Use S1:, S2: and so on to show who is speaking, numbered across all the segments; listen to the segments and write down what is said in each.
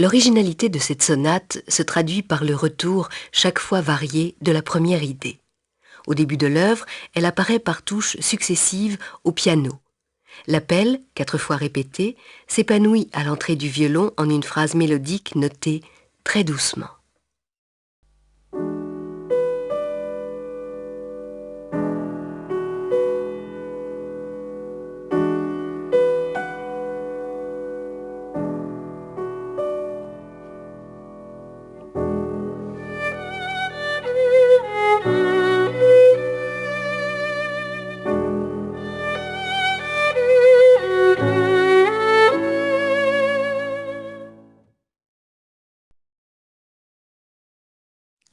S1: L'originalité de cette sonate se traduit par le retour, chaque fois varié, de la première idée. Au début de l'œuvre, elle apparaît par touches successives au piano. L'appel, 4 fois répété, s'épanouit à l'entrée du violon en une phrase mélodique notée très doucement.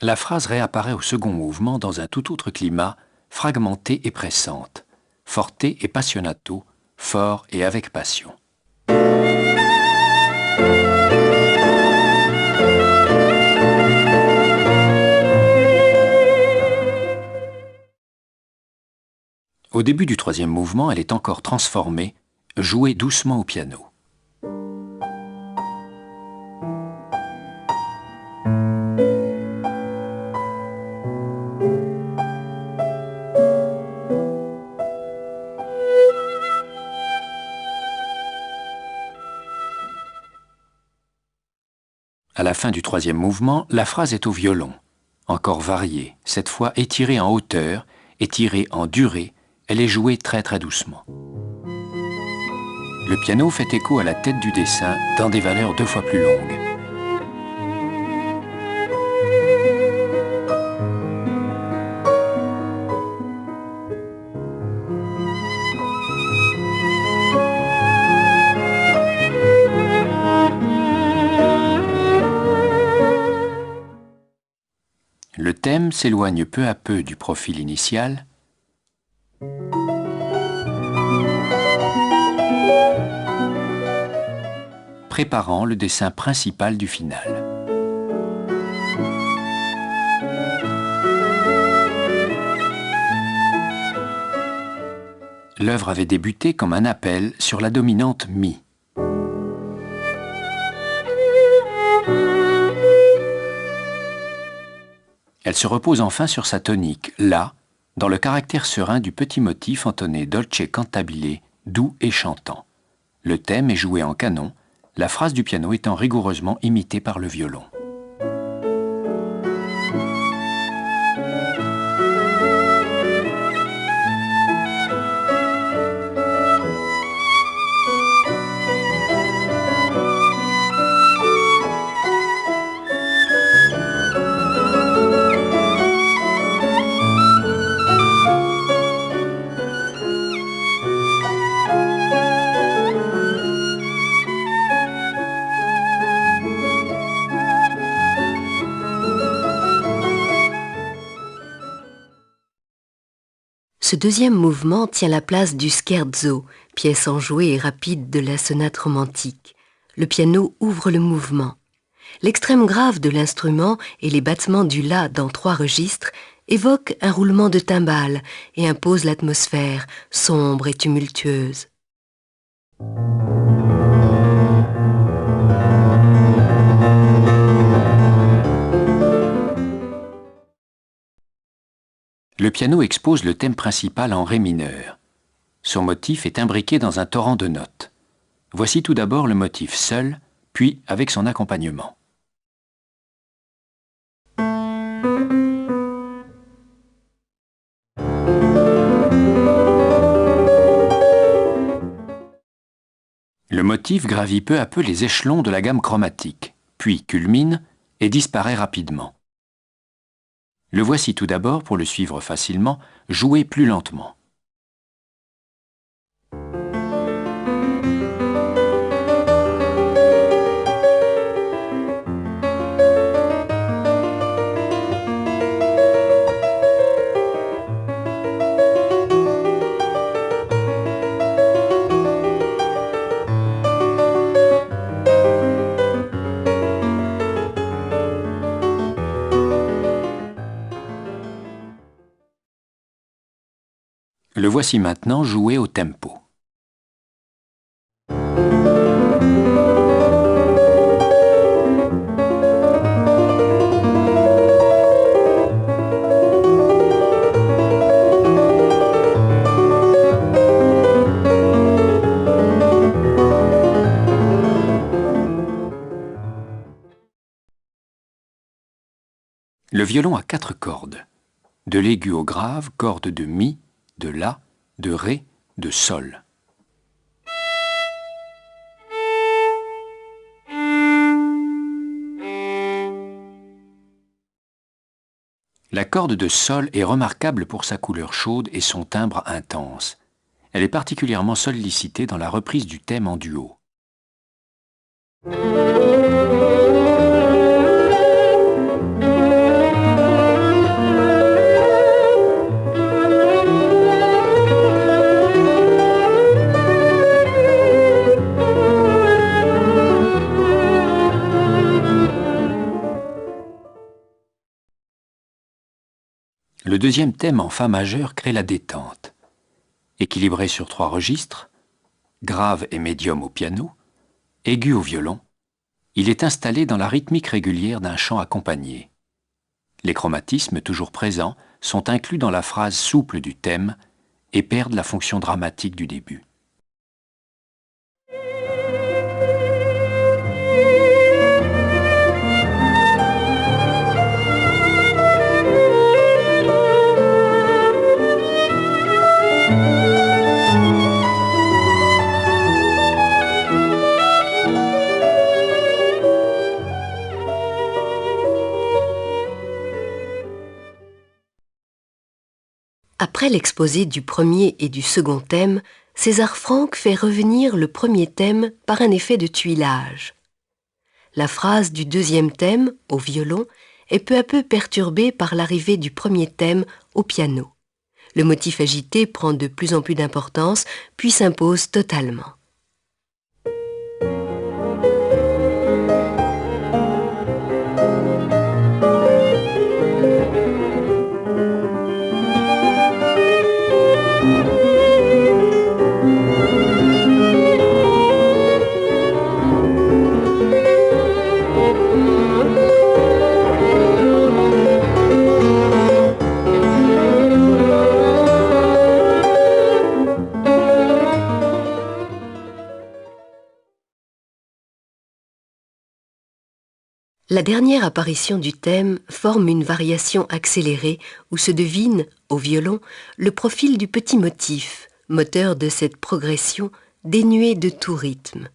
S2: La phrase réapparaît au second mouvement dans un tout autre climat, fragmentée et pressante, forte et passionato, fort et avec passion. Au début du troisième mouvement, elle est encore transformée, jouée doucement au piano. À la fin du troisième mouvement, la phrase est au violon, encore variée, cette fois étirée en hauteur, étirée en durée, elle est jouée très doucement. Le piano fait écho à la tête du dessin dans des valeurs 2 fois plus longues. Le thème s'éloigne peu à peu du profil initial, préparant le dessin principal du final. L'œuvre avait débuté comme un appel sur la dominante Mi. Elle se repose enfin sur sa tonique, La, dans le caractère serein du petit motif entonné dolce cantabile, doux et chantant. Le thème est joué en canon, la phrase du piano étant rigoureusement imitée par le violon.
S1: Ce deuxième mouvement tient la place du scherzo, pièce enjouée et rapide de la sonate romantique. Le piano ouvre le mouvement. L'extrême grave de l'instrument et les battements du La dans 3 registres évoquent un roulement de timbales et imposent l'atmosphère sombre et tumultueuse.
S2: Le piano expose le thème principal en Ré mineur. Son motif est imbriqué dans un torrent de notes. Voici tout d'abord le motif seul, puis avec son accompagnement. Le motif gravit peu à peu les échelons de la gamme chromatique, puis culmine et disparaît rapidement. Le voici tout d'abord, pour le suivre facilement, joué plus lentement. Le voici maintenant joué au tempo. Le violon a 4 cordes. De l'aigu au grave, cordes de mi, de la, de ré, de sol. La corde de sol est remarquable pour sa couleur chaude et son timbre intense. Elle est particulièrement sollicitée dans la reprise du thème en duo. Le deuxième thème en fa majeur crée la détente. Équilibré sur 3 registres, grave et médium au piano, aigu au violon, il est installé dans la rythmique régulière d'un chant accompagné. Les chromatismes toujours présents sont inclus dans la phrase souple du thème et perdent la fonction dramatique du début.
S1: Après l'exposé du premier et du second thème, César Franck fait revenir le premier thème par un effet de tuilage. La phrase du deuxième thème, au violon, est peu à peu perturbée par l'arrivée du premier thème au piano. Le motif agité prend de plus en plus d'importance, puis s'impose totalement. La dernière apparition du thème forme une variation accélérée où se devine, au violon, le profil du petit motif, moteur de cette progression dénuée de tout rythme.